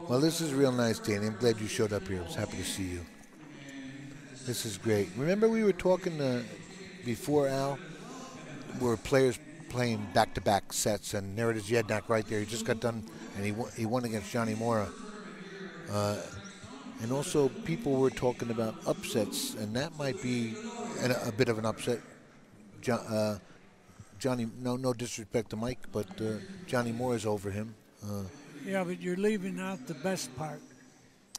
Well, this is real nice, Danny. I'm glad you showed up here. I was happy to see you. This is great. Remember we were talking before, Al, where players playing back-to-back sets, and there it is, Jednak right there. He just got done, and he won against Johnny Mora. And also, people were talking about upsets, and that might be a bit of an upset. Johnny, no disrespect to Mike, but Johnny Moore is over him. Yeah, but you're leaving out the best part.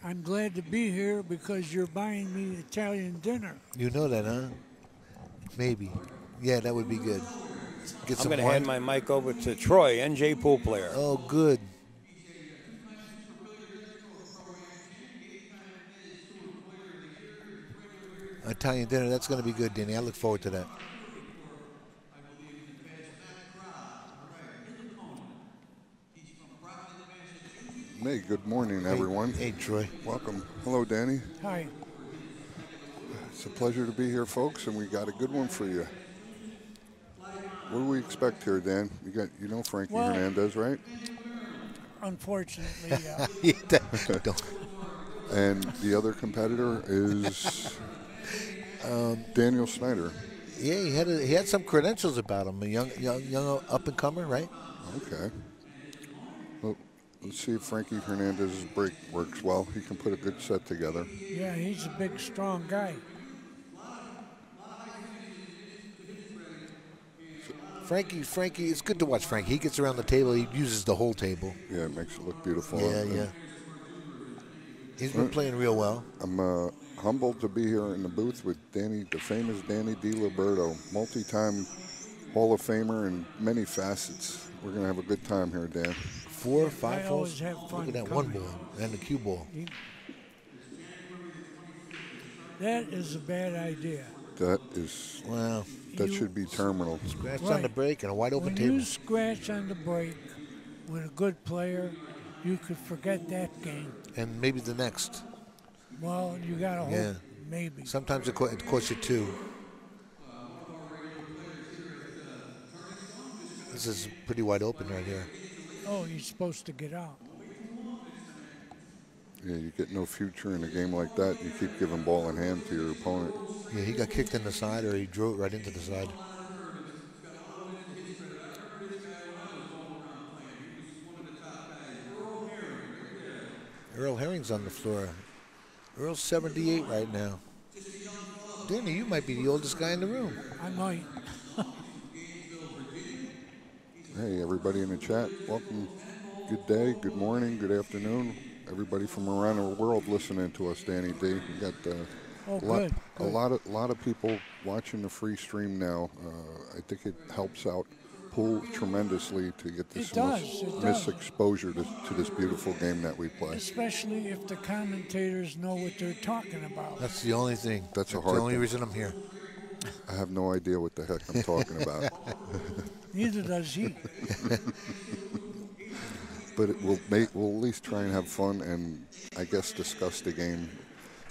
I'm glad to be here because you're buying me Italian dinner. You know that, huh? Maybe. Yeah, that would be good. Get I'm some going to hand my mic over to Troy, NJ pool player. Oh, good. Italian dinner, that's going to be good, Danny. I look forward to that. Hey, good morning, everyone. Hey, Troy. Welcome. Hello, Danny. Hi. It's a pleasure to be here, folks, and we got a good one for you. What do we expect here, Dan? You know Frankie Hernandez, right? Unfortunately, yeah. And the other competitor is Daniel Schneider. Yeah, he had some credentials about him. A young up and comer, right? Okay. Well, let's see if Frankie Hernandez's break works well. He can put a good set together. Yeah, he's a big, strong guy. Frankie, it's good to watch Frankie. He gets around the table. He uses the whole table. Yeah, it makes it look beautiful. Yeah. He's been playing real well. I'm humbled to be here in the booth with Danny, the famous Danny DiLiberto, multi-time Hall of Famer in many facets. We're going to have a good time here, Dan. 4 or 5 balls? Have fun. Look at that one ball and the cue ball. That is a bad idea. That is, wow. That should be terminal. Scratch on the break and a wide open table. When you scratch on the break with a good player, you could forget that game. And maybe the next. Well, you got to hope. Maybe. Sometimes it costs you 2. This is pretty wide open right here. Oh, you're supposed to get out. Yeah, you get no future in a game like that. You keep giving ball in hand to your opponent. Yeah, he got kicked in the side, or he drew it right into the side. Earl Herring's on the floor. Earl's 78 right now. Danny, you might be the oldest guy in the room. I might. Hey, everybody in the chat, welcome. Good day, good morning, good afternoon. Everybody from around the world listening to us, Danny D. We got a lot of people watching the free stream now. I think it helps out pool tremendously to get this exposure to this beautiful game that we play. Especially if the commentators know what they're talking about. That's the only thing. That's the only reason I'm here. I have no idea what the heck I'm talking about. Neither does he. But we'll at least try and have fun and, I guess, discuss the game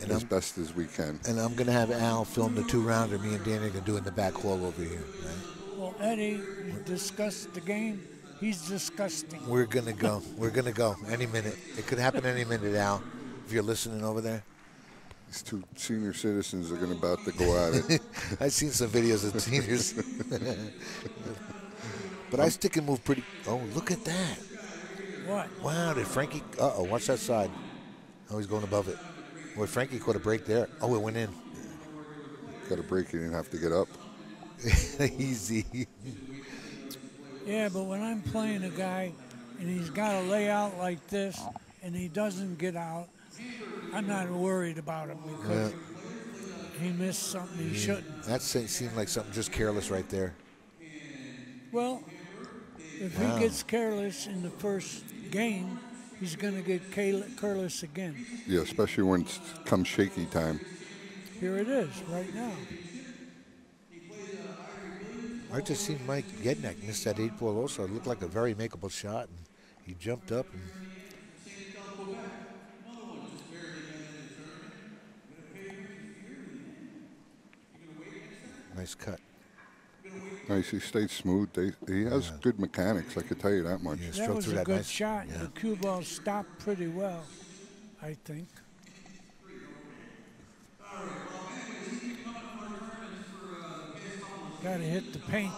as best as we can. And I'm going to have Al film the 2-rounder me and Danny are going to do in the back hall over here. Right? Well, Eddie, you discussed the game. He's disgusting. We're going to go. We're going to go any minute. It could happen any minute, Al, if you're listening over there. These 2 senior citizens are about to go at it. I've seen some videos of seniors. But I stick and move pretty. Oh, look at that. What? Wow, did Frankie... Uh-oh, watch that side. Oh, he's going above it. Boy, Frankie caught a break there. Oh, it went in. Got a break, you didn't have to get up. Easy. Yeah, but when I'm playing a guy and he's got a layout like this and he doesn't get out, I'm not worried about him because he missed something he shouldn't. That seemed like something just careless right there. Well, if he gets careless in the first game, he's going to get careless again. Yeah, especially when it comes shaky time. Here it is, right now. I just seen Mike Gednek miss that 8-ball also. It looked like a very makeable shot, and he jumped up. And nice cut. Nice. He stayed smooth. He has good mechanics. I could tell you that much. Yeah, That stroked was through a that good nice. shot. Yeah. The cue ball stopped pretty well, I think. Got to hit the paint.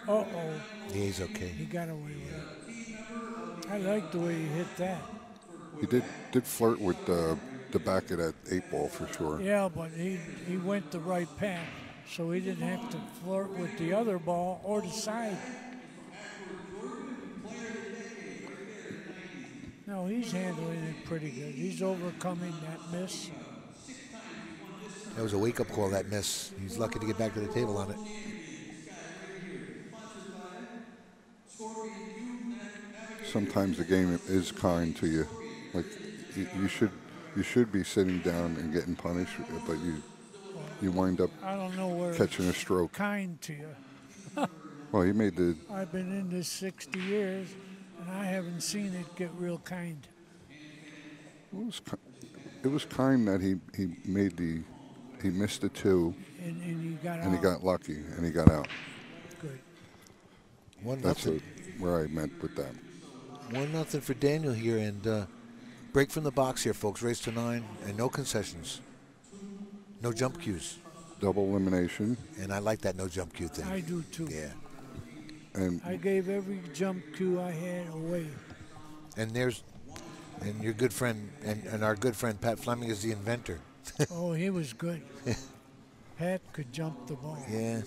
Uh-oh. Yeah, he's okay. He got away with it. I like the way he hit that. He did flirt with the back of that 8-ball for sure. Yeah, but he went the right path, so he didn't have to flirt with the other ball or the side. No, he's handling it pretty good. He's overcoming that miss. That was a wake-up call, that miss. He's lucky to get back to the table on it. Sometimes the game is kind to you. Like you should be sitting down and getting punished, but you wind up I don't know where catching a stroke. kind to you. Well, he made the. I've been in this 60 years, and I haven't seen it get real kind. It was kind that he missed the 2 And he got and he out. got lucky and he got out. Good. 1-0. Where I meant with that. 1-0 for Daniel here, and break from the box here, folks. Race to 9, and no concessions, no jump cues. Double elimination. And I like that no jump cue thing. I do too. Yeah. And I gave every jump cue I had away. And your good friend, and our good friend Pat Fleming is the inventor. Oh, he was good. Pat could jump the ball. Yeah.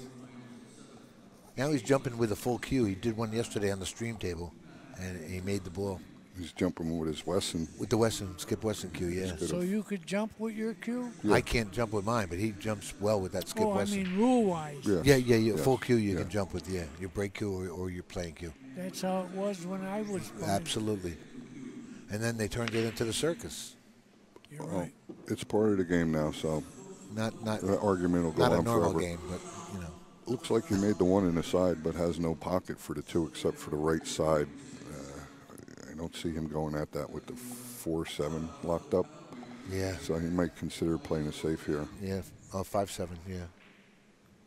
Now he's jumping with a full cue. He did one yesterday on the stream table, and he made the ball. he's jumping with his Wesson. With the Wesson, Skip Wesson cue, yeah. So you could jump with your cue? Yeah. I can't jump with mine, but he jumps well with that Skip Oh, I Wesson. mean rule-wise. Yeah. Yeah. Yes. Full cue you Yeah. can jump with, yeah. Your break cue or your playing cue. That's how it was when I was playing. Absolutely. And then they turned it into the circus. You're right. It's part of the game now, so Not the argument will go not a on normal forever. game, but you know. Looks like he made the 1 in the side, but has no pocket for the 2 except for the right side. I don't see him going at that with the 4-7 locked up. Yeah. So he might consider playing it safe here. Yeah. 5-7. Yeah.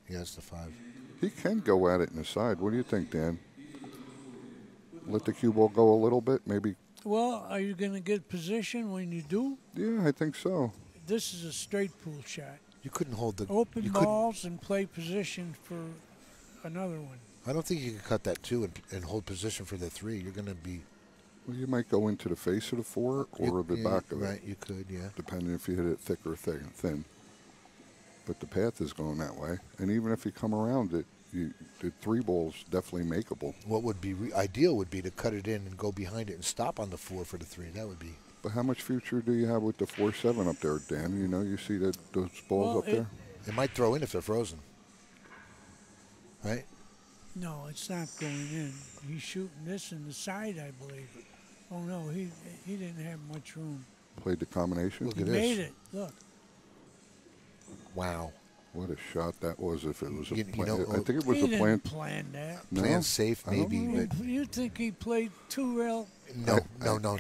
Yeah, that's the 5. He can go at it in the side. What do you think, Dan? Let the cue ball go a little bit, maybe. Well, are you going to get position when you do? Yeah, I think so. This is a straight pool shot. You couldn't hold the Open you couldn't- balls and play position for another one. I don't think you could cut that 2 and hold position for the 3. You're going to be Well, you might go into the face of the 4 or the back of right, it, you could, yeah. depending if you hit it thick or thin. But the path is going that way. And even if you come around it, the 3 ball's definitely makeable. What would be ideal would be to cut it in and go behind it and stop on the 4 for the 3. That would be. But how much future do you have with the 4-7 up there, Dan? You know, you see those balls Well, up there? It might throw in if they're frozen. Right? No, it's not going in. He's shooting this in the side, I believe. Oh, no, he didn't have much room. Played the combination? Look He at this. made it. Look. Wow. What a shot that was if it was a You plan. know, I think it was He a plan. didn't plan that. No? Plan safe, I don't maybe. know. But You think he played 2 rail no.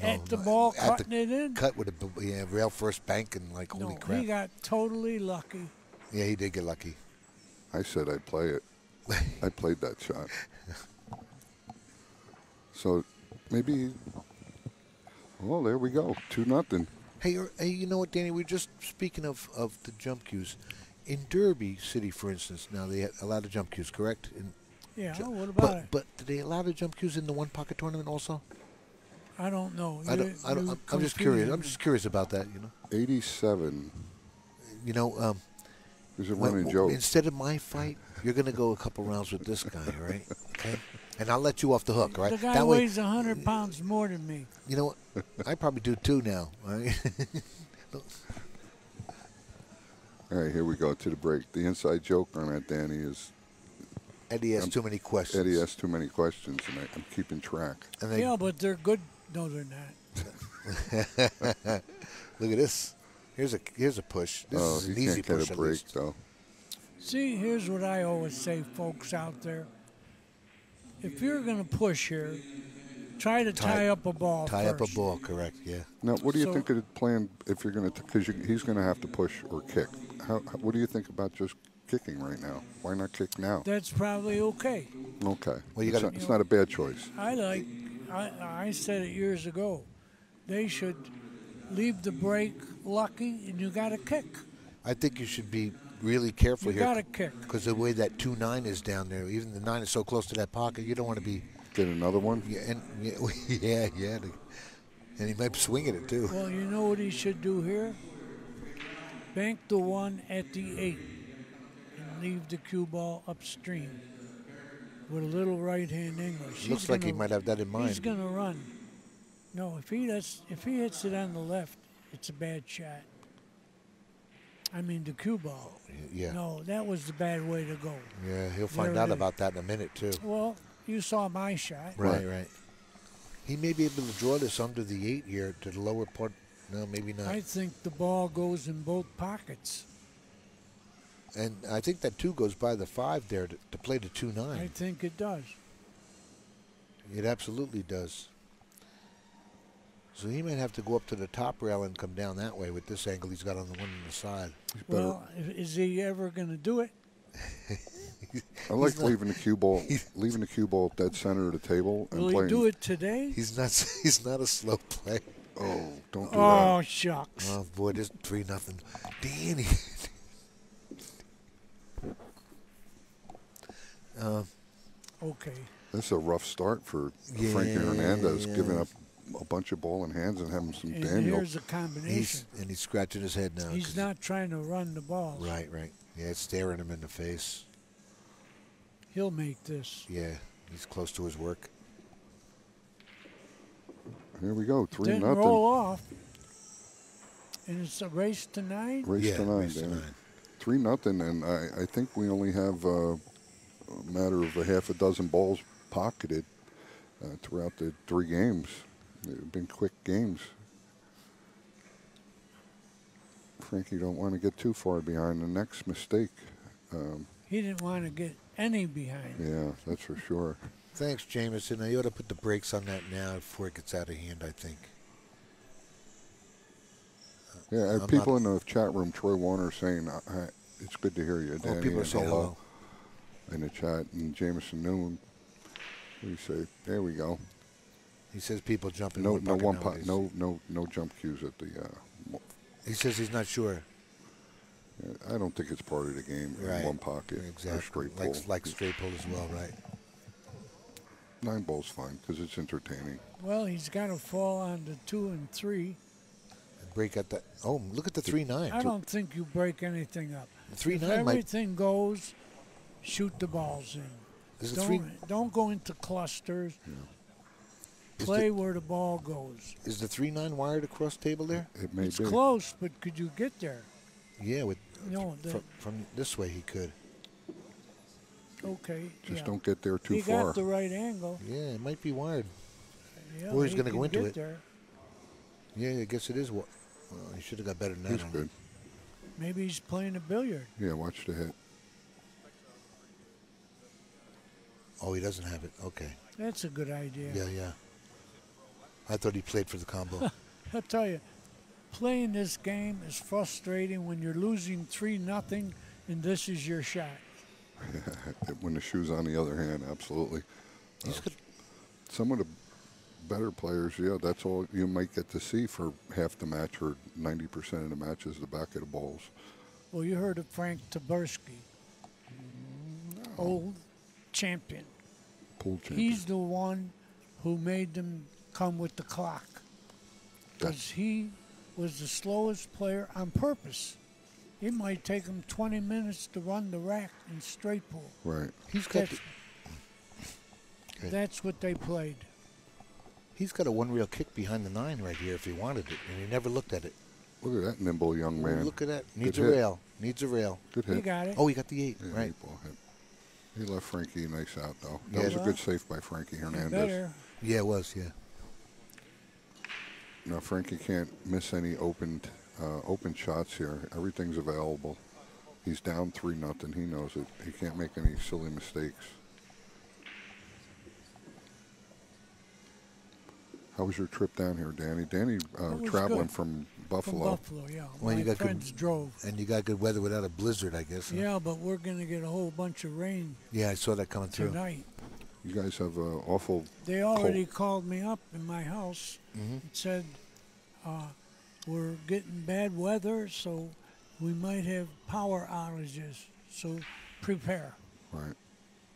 at the ball, At cutting it in? Cut with a rail first bank and like, holy No, crap. he got totally lucky. Yeah, he did get lucky. I said I'd play it. I played that shot. So maybe. Well, there we go. 2-0. Hey, you know what, Danny? We're just speaking of the jump cues. In Derby City, for instance, now they allow the jump cues, correct? Yeah, what about it? But do they allow the jump cues in the one pocket tournament also? I don't know. I'm just curious. I'm just curious about that. You know. 87 You know. is a running joke. Instead of my fight, you're going to go a couple rounds with this guy, all right? Okay. And I'll let you off the hook, all right? The guy that way, weighs 100 pounds more than me. you know what? I probably do too now. All right? All right, here we go to the break. The inside joke on that, Danny, is Eddie has too many questions. Eddie asks too many questions, and I'm keeping track. And they, Yeah, but they're good. No, they're not. look at this. Here's a push. This Oh, is an he easy can't push get a at break, least. though. See, here's what I always say, folks out there. If you're going to push here, try to tie up a ball Tie up a first. ball, correct? Yeah. Now, what do you So- think of the plan if you're going to, because he's going to have to push or kick. What do you think about just kicking right now. Why not kick now? That's probably okay. Okay. Well, It's not a bad choice. I said it years ago. They should leave the break lucky, and you got to kick. I think you should be really careful You here. got to kick. Because the way that 2-9 is down there, even the 9 is so close to that pocket, you don't want to be. Get another one? Yeah, and yeah. And he might be swinging it too. Well, you know what he should do here? Bank the 1 at the 8 and leave the cue ball upstream with a little right-hand English. Looks like he might have that in mind. He's going to run. No, if he hits it on the left, it's a bad shot. I mean, the cue ball. Yeah. No, that was the bad way to go. Yeah, he'll find out about that in a minute too. Well, you saw my shot. Right. He may be able to draw this under the 8 here to the lower part. No, maybe not. I think the ball goes in both pockets. And I think that 2 goes by the 5 there to play the 2-9. I think it does. It absolutely does. So he might have to go up to the top rail and come down that way with this angle he's got on the one on the side. Well, is he ever going to do it? I like leaving the cue ball dead center of the table and Will playing. he do it today? He's not a slow player. Oh, don't do Oh, that. shucks. Oh boy, this 3-0. Danny. Okay. This is a rough start for Frankie Hernandez, giving up a bunch of ball in hands and having some And Daniel. here's a combination. He's scratching his head now. He's not trying to run the ball. Right. Yeah, it's staring him in the face. He'll make this. Yeah, he's close to his work. Here we go, 3-0. Didn't roll off. And it's a race to 9? Race to 9, race to Danny. 9. 3-0, and I think we only have a matter of a half a dozen balls pocketed throughout the 3 games. They've been quick games. Frankie don't want to get too far behind the next mistake. He didn't want to get any behind. Yeah, that's for sure. Thanks, Jameson. Now, you ought to put the brakes on that now before it gets out of hand, I think. Yeah, people in the chat room, Troy Warner saying, it's good to hear you, Danny. People are saying hello. In the chat, and Jameson Noon, we say, there we go. He says people jumping. No jump cues at the. He says he's not sure. I don't think it's part of the game. Right. In one pocket. Exactly. Or straight pull. Like straight pull as well, right? 9 ball's fine because it's entertaining. Well, he's got to fall on the 2 and 3. And break at that. Oh, look at the 3-9. I don't think you break anything up. The 3-9 if might. everything goes, shoot the balls in. Don't go into clusters. Yeah. Play where the ball goes. Is the 3-9 wired across table there? It may It's be. close, but could you get there? Yeah, with from this way he could. Okay. Just don't get there too he far. He got the right angle. Yeah, it might be wired. Yeah, or he's going to go into it. There. Yeah, I guess it is. Well, he should have got better than that. He's good. Maybe he's playing a billiard. Yeah, watch the hit. Oh, he doesn't have it. Okay. That's a good idea. Yeah. I thought he played for the combo. I'll tell you, playing this game is frustrating when you're losing 3-0 and this is your shot. When the shoe's on the other hand, absolutely. Some of the better players, that's all you might get to see for half the match or 90% of the match is the back of the balls. Well, you heard of Frank Taberski, old champion. Pool champion. He's the one who made them come with the clock. Because he was the slowest player on purpose. It might take him 20 minutes to run the rack in straight pool. Right. That's what they played. He's got a one-reel kick behind the 9 right here if he wanted it, and he never looked at it. Look at that nimble young man. Look at that. Needs a rail. Needs a rail. Good hit. He got it. Oh, he got the 8. Yeah, right. 8 ball hit. He left Frankie nice out, though. That was a good save by Frankie Hernandez. Better. Yeah, it was, yeah. Now, Frankie can't miss any open shots here. Everything's available. He's down 3-0. He knows it. He can't make any silly mistakes. How was your trip down here, Danny? Danny traveling good. from Buffalo. From Buffalo, yeah. Well, My you got friends drove. And you got good weather without a blizzard, I guess. Huh? Yeah, but we're going to get a whole bunch of rain Yeah, I saw that coming through. tonight. You guys have awful. They already called me up in my house and said, we're getting bad weather, so we might have power outages. So prepare. Right.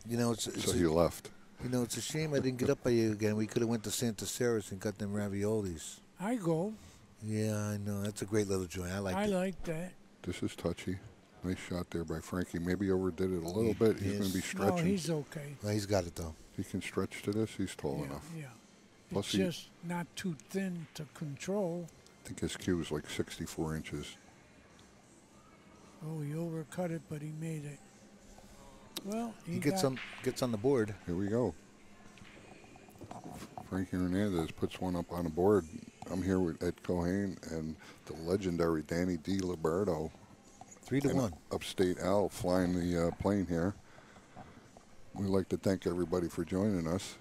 You know, So he left. You know, it's a shame I didn't get up by you again. We could have went to Santa Sarah's and got them raviolis. I go. Yeah, I know. That's a great little joint. I like that. This is touchy. Nice shot there by Frankie. Maybe overdid it a little bit. He's going to be stretching. No, he's okay. Well, he's got it, though. He can stretch to this. He's tall enough. Yeah. Plus It's just not too thin to control. I think his cue is like 64 inches. Oh, he overcut it, but he made it. Well, He gets on the board. Here we go. Frankie Hernandez puts one up on the board. I'm here with Ed Cohane and the legendary Danny D. Liberto. 3-1. Upstate Al flying the plane here. We'd like to thank everybody for joining us.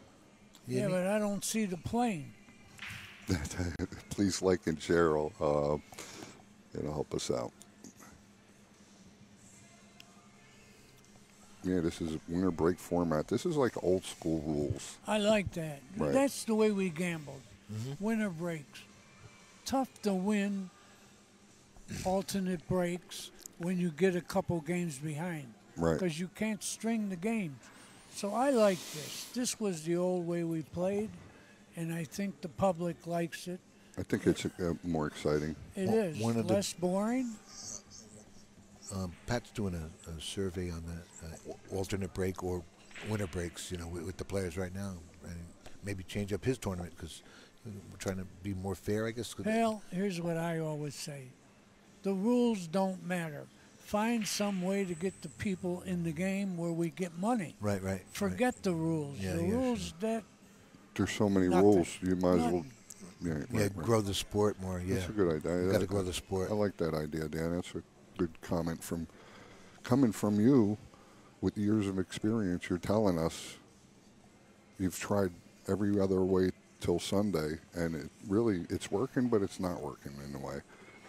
Yeah, but I don't see the plane. Please like and share. It'll help us out. Yeah, this is winter break format. This is like old school rules. I like that. Right. That's the way we gambled. Winter breaks. Tough to win alternate breaks when you get a couple games behind. Right. Because you can't string the games. So I like this. This was the old way we played, and I think the public likes it. I think it's more exciting. It is. Less boring. Pat's doing a survey on the alternate break or winter breaks, with the players right now, and maybe change up his tournament because we're trying to be more fair, I guess. Hell, here's what I always say. The rules don't matter. Find some way to get the people in the game where we get money. Right. Forget the rules. Yeah, the rules that... There's so many Nothing. rules. You might as well... Yeah, grow the sport more, yeah. That's a good idea. You got to grow the sport. I like that idea, Dan. That's a good comment coming from you with years of experience. You're telling us you've tried every other way till Sunday, and it's working, but it's not working in a way.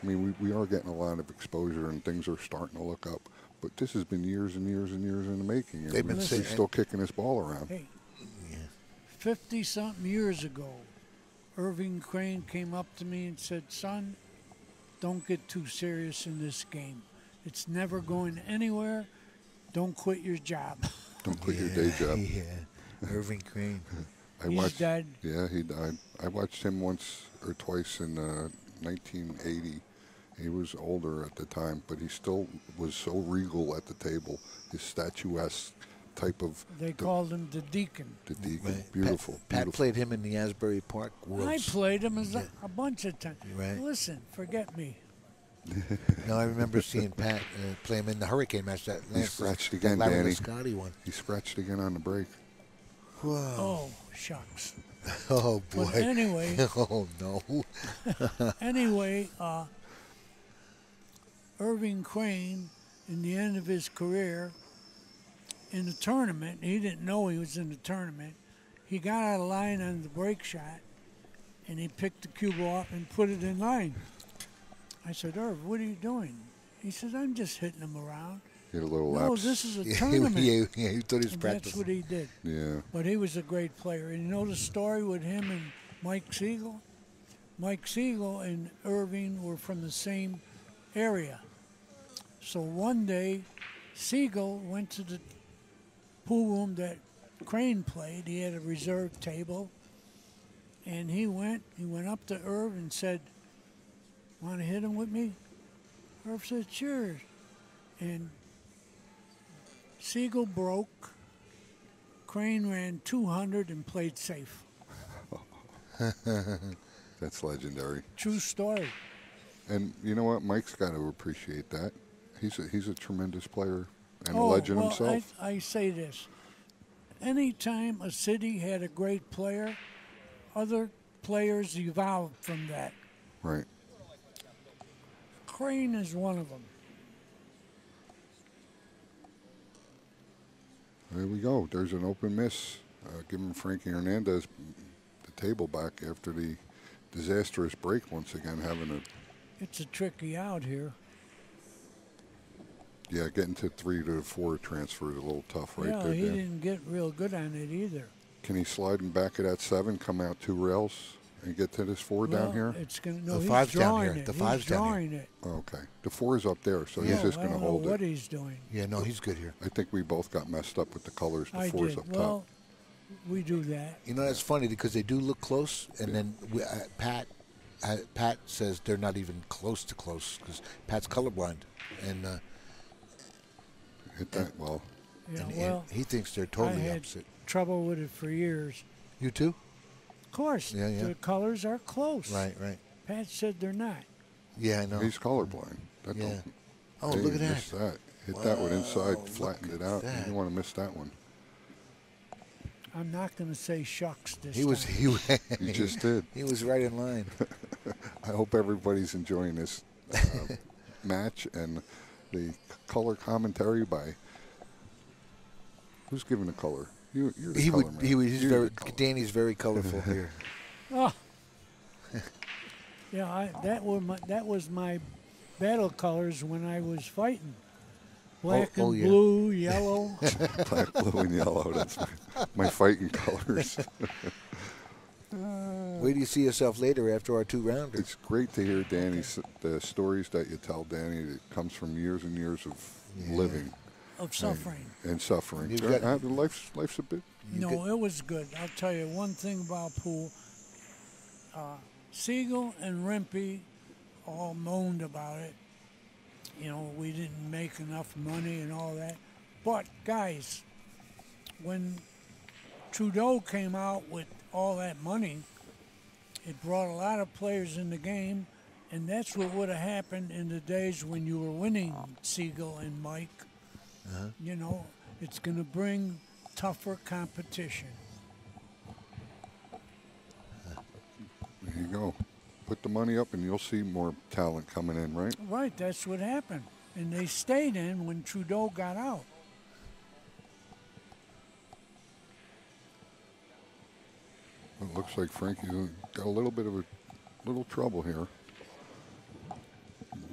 I mean, we are getting a lot of exposure, and things are starting to look up. But this has been years and years and years in the making. And They've been he's still kicking his ball around. Hey, 50-something years ago, Irving Crane came up to me and said, "Son, don't get too serious in this game. It's never going anywhere. Don't quit your job." Don't quit your day job. Yeah, Irving Crane. He's dead. Yeah, he died. I watched him once or twice in 1980. He was older at the time, but he still was so regal at the table. His statuesque type of... They called him the Deacon. The Deacon. Right. Beautiful. Pat played him in the Asbury Park World. I played him a bunch of times. Right. Listen, forget me. No, I remember seeing Pat play him in the Hurricane match. He scratched again, Larry Danny. Scotty one. He scratched again on the break. Whoa. Oh, shucks. Oh, boy. But anyway. Oh, no. Anyway, Irving Crane, in the end of his career, in the tournament, he didn't know he was in the tournament. He got out of line on the break shot, and he picked the cue ball up and put it in line. I said, "Irv, what are you doing?" He said, "I'm just hitting them around." He had a little No, lapse. this is a tournament. Yeah, he thought he was And practicing. that's what he did. Yeah. But he was a great player. And you know the story with him and Mike Siegel? Mike Siegel and Irving were from the same area. So one day, Siegel went to the pool room that Crane played. He had a reserve table. And he went up to Irv and said, "Want to hit him with me?" Irv said, "Sure." And Siegel broke. Crane ran 200 and played safe. That's legendary. True story. And you know what? Mike's got to appreciate that. He's a tremendous player and a legend himself. I say this. Anytime a city had a great player, other players evolved from that. Right. Crane is one of them. There we go. There's an open miss. Giving Frankie Hernandez the table back after the disastrous break once again, having a It's a tricky out here. Yeah, getting to 3 to 4 transfer is a little tough right Yeah, there, he Dan. didn't get real good on it either. Can he slide in back of that 7, come out 2 rails, and get to this 4 down here? It's gonna, no, The he's 5's down drawing here. it. The He's 5's down here. drawing it. Oh, okay. The 4 is up there, so he's No, just I going to don't know hold what it. he's doing. Yeah, no, he's good here. I think we both got messed up with the colors. The I 4's did. up Well, top. we do that. You know, that's funny because they do look close, and then Pat says they're not even close to close because Pat's colorblind, and Hit that well. Yeah, and well, he thinks they're I totally had opposite. trouble with it for years. You too? Of course, Yeah, yeah. the colors are close. Right, right. Pat said they're not. Yeah, I know. He's colorblind. That Yeah. don't- Oh, Hey, look at you that. missed that. Hit that one inside, Wow, flattened look it at out. that. You didn't want to miss that one. I'm not going to say shucks this He was time. You just did. he was right in line. I hope everybody's enjoying this match and the color commentary by who's giving the color. You're the He color would. man. He was. He's You're very. the color. Danny's very colorful here. Oh. Yeah, that was my battle colors when I was fighting. Black Oh, and yeah. blue, yellow. Black, blue, and yellow. That's my fighting colors. Where do you see yourself later after our 2 rounders? It's great to hear Danny's the stories that you tell Danny. That comes from years and years of living Of suffering. and suffering. You've got- Life's a bit. No, it was good. I'll tell you one thing about pool. Siegel and Rempe all moaned about it. You know, we didn't make enough money and all that. But, guys, when Trudeau came out with all that money, it brought a lot of players in the game, and that's what would have happened in the days when you were winning, Siegel and Mike. You know, it's going to bring tougher competition. There you go. Put the money up and you'll see more talent coming in, right? Right, that's what happened. And they stayed in when Trudeau got out. It looks like Frankie got a little bit of a little trouble here.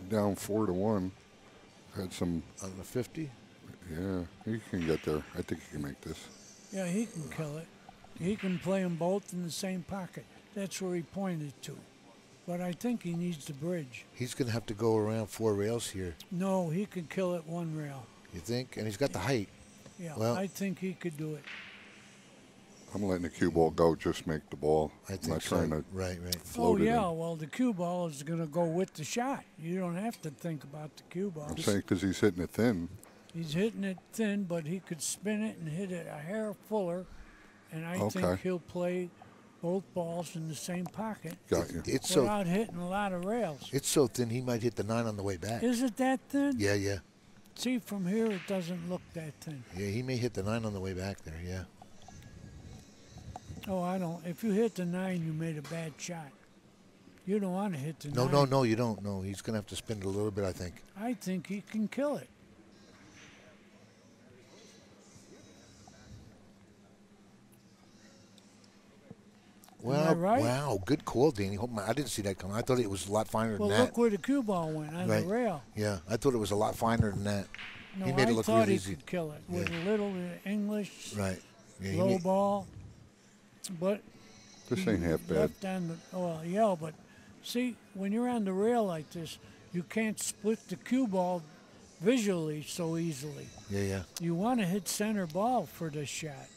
Down 4-1. Had some. On the 50? Yeah, he can get there. I think he can make this. Yeah, he can kill it. He can play them both in the same pocket. That's where he pointed to. But I think he needs the bridge. He's going to have to go around 4 rails here. No, he could kill it one rail. You think? And he's got the height. Yeah, Well- I think he could do it. I'm letting the cue ball go. Just make the ball. I I'm think not so. trying to Right. float Oh, it yeah, in. well, the cue ball is going to go with the shot. You don't have to think about the cue ball. I'm saying because he's hitting it thin. He's hitting it thin, but he could spin it and hit it a hair fuller, and I think Okay. he'll play both balls in the same pocket Got you. It's so without hitting a lot of rails. it's so thin he might hit the 9 on the way back. Is it that thin? Yeah, yeah. See, from here it doesn't look that thin. Yeah, he may hit the 9 on the way back there, yeah. Oh, I don't. If you hit the 9, you made a bad shot. You don't want to hit the 9. No, you don't. No, he's going to have to spin it a little bit, I think. I think he can kill it. Well, right? wow, good call, Danny. I didn't see that coming. I thought it was a lot finer Well, than that. look where the cue ball went on Right. the rail. Yeah, I thought it was a lot finer than that. No, He made I it look thought real he easy. could kill it with Yeah. a little English, Right. Yeah, he low made- ball. But This ain't half bad. left on the, oh, yeah, but see, when you're on the rail like this, you can't split the cue ball visually so easily. Yeah, yeah. You want to hit center ball for this shot.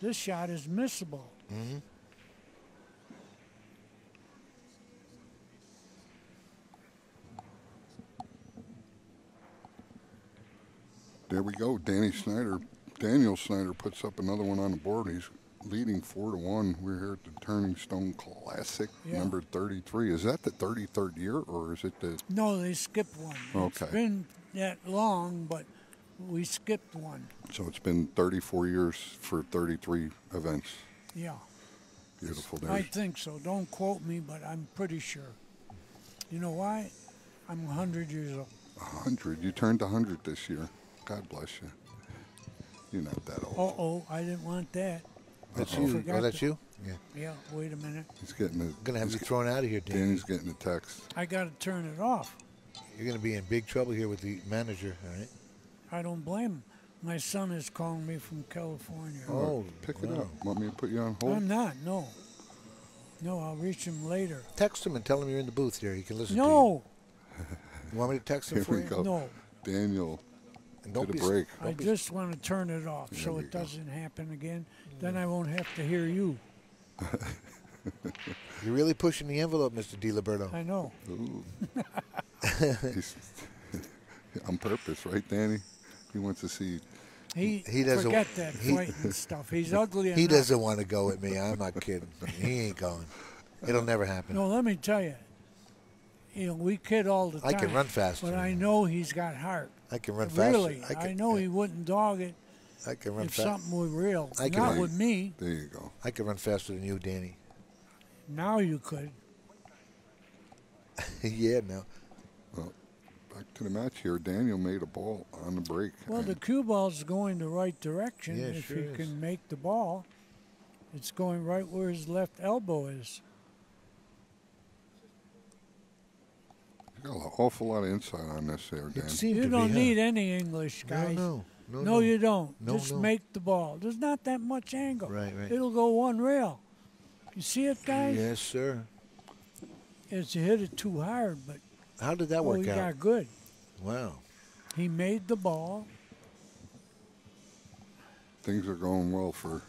This shot is missable. Mm-hmm. There we go. Daniel Schneider puts up another one on the board. He's leading 4-1. We're here at the Turning Stone Classic, Yeah. number 33. Is that the 33rd year, or is it the? No, they skipped one. Okay. It's been that long, but we skipped one. So it's been 34 years for 33 events. Yeah, Beautiful. I think so. Don't quote me, but I'm pretty sure. You know why? I'm 100 years old. 100. You turned 100 this year. God bless you. You're not that old. Uh-oh, I didn't want that. That's I you. forgot Oh, that's to- you? Yeah. Yeah, wait a minute. He's getting it. Gonna have you thrown out of here, Danny. Danny's getting a text. I got to turn it off. You're gonna be in big trouble here with the manager, all right? I don't blame him. My son is calling me from California. Oh, Pick it wow. up. Want me to put you on hold? I'm not, no. No, I'll reach him later. Text him and tell him you're in the booth here. He can listen No, to you. You want me to text him Here for we you? go. no. Daniel, And to don't the be break. I just want to turn it off There so we it go. doesn't happen again. Then I won't have to hear you. You're really pushing the envelope, Mr. DiLiberto. I know. Ooh. He's on purpose, right, Danny? He wants to see. He doesn't- forget that fighting stuff. He's ugly enough. He doesn't want to go with me. I'm not kidding. He ain't going. It'll never happen. No, let me tell you. You know, we kid all the I time. can run faster. But I know he's got heart. I can run faster. Really, I know he wouldn't dog it I can run if faster. something were real. I can Not run- with me. There you go. I can run faster than you, Danny. Now you could. Yeah, no. Well, back to the match here. Daniel made a ball on the break. Well, the and cue ball's going the right direction. Yeah, it if sure he is. can make the ball, it's going right where his left elbow is. you got an awful lot of insight on this there, It Dan. seemed You to don't be, need any English, No, guys. no, You don't. No, Just no. make the ball. There's not that much angle. Right, right. It'll go one rail. You see it, guys? Yes, sir. It's hit it too hard, but How did that he work out? got good. Wow. He made the ball. Things are going well for.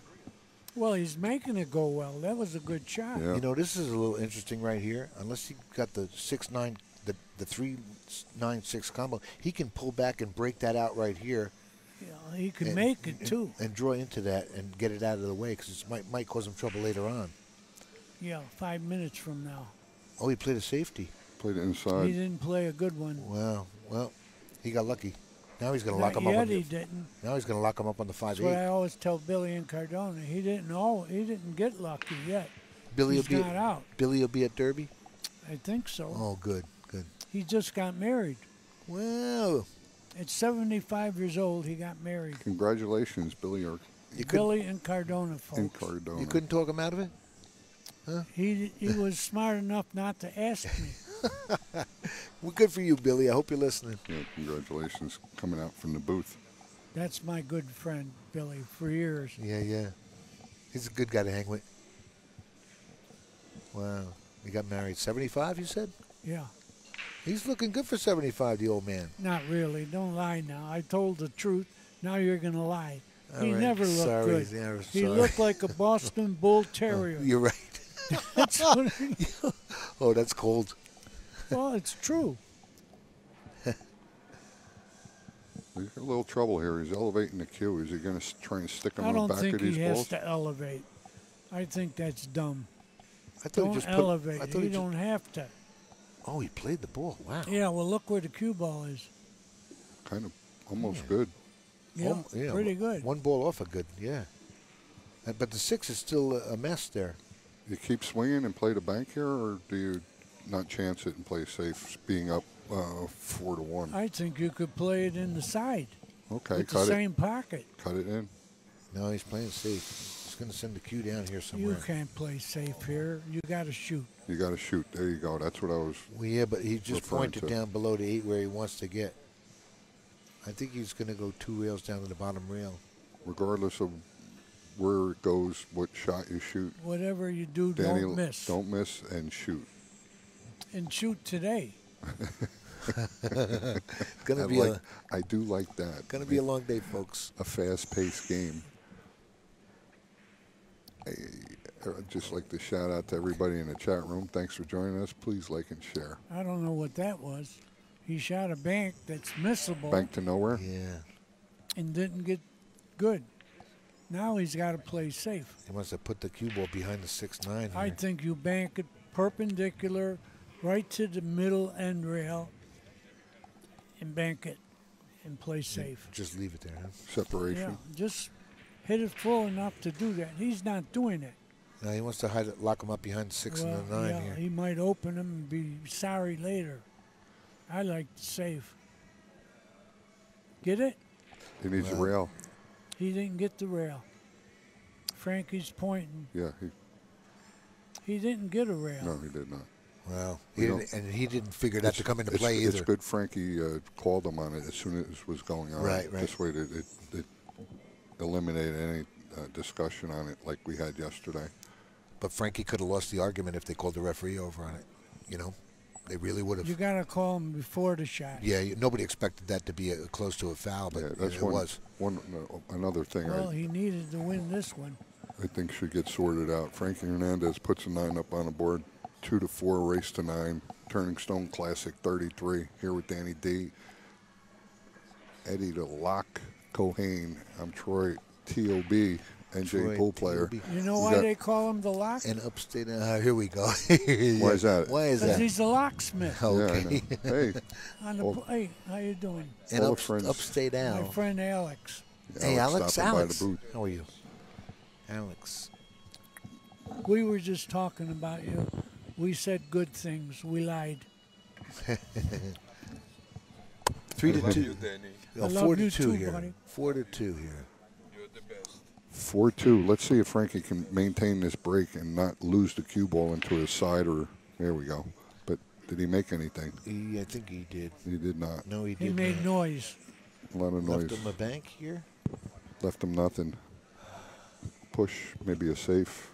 Well, he's making it go well. That was a good shot. Yeah. You know, this is a little interesting right here. Unless he got the 6-9, the 3-9-6 combo, he can pull back and break that out right here. Yeah, he can and- make it too. And draw into that and get it out of the way because it might cause him trouble later on. Yeah, 5 minutes from now. Oh, he played a safety. Played it He inside. didn't play a good one. Wow. Well, he got lucky. Now he's going to lock Not him up. yet On he the, didn't. now he's going to lock him up on the That's what 5-8. I always tell Billy and Cardona. He didn't get lucky yet. Billy He's will be not out. Billy will be at Derby. I think so. Oh, good, good. He just got married. Well, At 75 years old, he got married. Congratulations, Billy you couldn't, Billy and Cardona, folks. and Cardona. you couldn't talk him out of it. He was smart enough not to ask me. Well, good for you, Billy. I hope you're listening. Yeah, congratulations coming out from the booth. That's my good friend, Billy, for years. Yeah, yeah. He's a good guy to hang with. Wow. He got married 75, you said? Yeah. He's looking good for 75, the old man. Not really. Don't lie now. I told the truth. Now you're going to lie. All He right. never looked Sorry. good. Yeah, He sorry. looked like a Boston Bull Terrier. You're right. That's what he, Oh, that's cold. well, it's true. He's got a little trouble here. He's elevating the cue. Is he going to try and stick him I on don't the back think of these he has balls? to elevate. I think that's dumb. I thought he Don't just elevate. I thought You he don't have to. Oh, he played the ball. Wow. Yeah, well, look where the cue ball is. Kind of almost good. Yeah, Yeah, pretty good. One ball off a good, yeah. But the 6 is still a mess there. You keep swinging and play the bank here, or do you not chance it and play safe, being up 4-1? I think you could play it in the side Okay, with the cut it. same pocket. Cut it in. No, he's playing safe. He's going to send the cue down here somewhere. You can't play safe here. You got to shoot. You got to shoot. There you go. That's what I was. Well, yeah, but he just Referring pointed to. down below the 8 where he wants to get. I think he's going to go 2 rails down to the bottom rail. Regardless of where it goes, what shot you shoot, Whatever you do, Danny, don't miss. don't miss and shoot. And shoot today. Gonna I be I do like that. gonna be a long day, folks. A fast-paced game. I'd just like to shout out to everybody in the chat room. Thanks for joining us. Please like and share. I don't know what that was. He shot a bank that's missable Bank to nowhere. Yeah, and didn't get good. Now he's got to play safe. he wants to put the cue ball behind the 6-9. I here. think you bank it perpendicular right to the middle end rail and bank it and play safe. Just leave it there. Huh? Yeah, Separation. just hit it full enough to do that. He's not doing it. Now he wants to hide it, lock him up behind the 6 Well, and the 9 yeah, here. he might open them and be sorry later. I like the safe. Get it? He needs a rail. He didn't get the rail. Frankie's pointing. Yeah. He didn't get a rail. No, he did not. Well, he didn't figure that to come into play either. It's good Frankie called him on it as soon as it was going on. Right. This way it eliminated any discussion on it like we had yesterday. But Frankie could have lost the argument if they called the referee over on it. You know, they really would have. You got to call him before the shot. Yeah, nobody expected that to be close to a foul, but it was. Another thing. Well, he needed to win this one. I think should get sorted out. Frankie Hernandez puts a 9 up on the board. 2-4, race to 9. Turning Stone Classic 33. Here with Danny D. Eddie the Lock Cohane. I'm Troy T.O.B. NJ pool player. You know why they call him the Lock? And upstate. Here we go. Why is that? Why is that? Because he's a locksmith. Okay. Yeah, hey. Hey, how you doing? And upstate Al. My friend Alex. Hey, Alex. By the booth. How are you? Alex. We were just talking about you. We said good things. We lied. 3-2. I love 4-2 you here. buddy. 4-2 here. You're the best. 4-2. Let's see if Frankie can maintain this break and not lose the cue ball into his side. Or there we go. But did he make anything? I think he did. He did not. No, he did. He made noise. A lot of noise. Left him a bank here. Left him nothing. Push, maybe a safe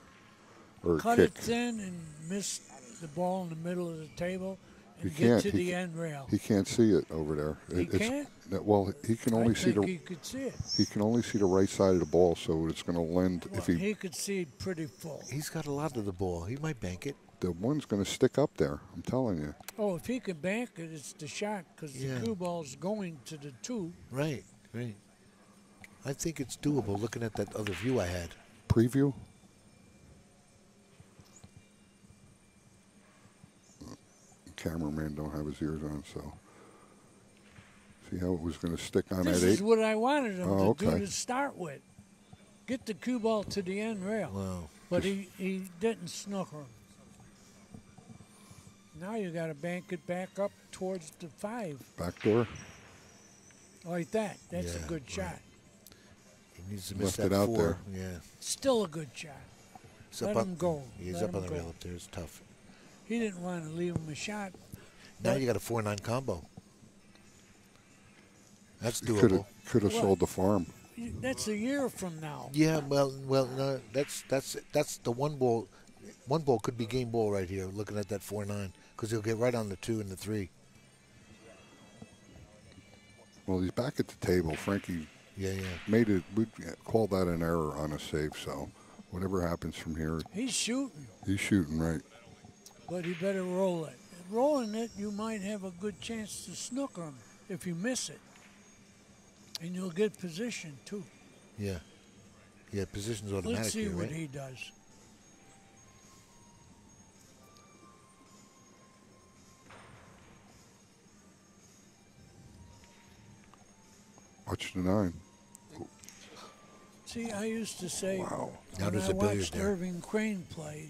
or a Cut kick. it thin and miss the ball in the middle of the table and He get can't. to the end rail. He can't see it over there. He can't? Well, he can only see he could see it. He can only see the right side of the ball, so it's going to lend. Well, if he could see it pretty full. He's got a lot of the ball. He might bank it. The one's going to stick up there. I'm telling you. Oh, if he could bank it, it's the shot because the cue ball's going to the 2. Right. I think it's doable looking at that other view I had. Preview. Cameraman don't have his ears on, so see how it was going to stick on This that 8. is what I wanted him to do okay. to start with. Get the cue ball to the end rail. Wow. But he didn't snooker him. Now you got to bank it back up towards the 5. Backdoor. Like that. That's a good shot. He needs to miss Left that it out 4. there. Yeah. Still a good shot. Let him go. He's Let up him on the go. rail up there. It's tough. He didn't want to leave him a shot. Now you got a 4-9 combo. That's doable. Could have sold the farm. That's a year from now. Yeah, well, no, that's the one ball. One ball could be game ball right here. Looking at that 4-9, because he'll get right on the 2 and the 3. Well, he's back at the table. Frankie made it. We call that an error on a save. So whatever happens from here, He's shooting, he's shooting right. but he better roll it. Rolling it, you might have a good chance to snooker him if you miss it. And you'll get position, too. Yeah. Yeah, position's automatic. Let's see here, what right? he does. Watch the 9. See, I used to say Wow. Now when there's I a billiard watched there. Irving Crane play,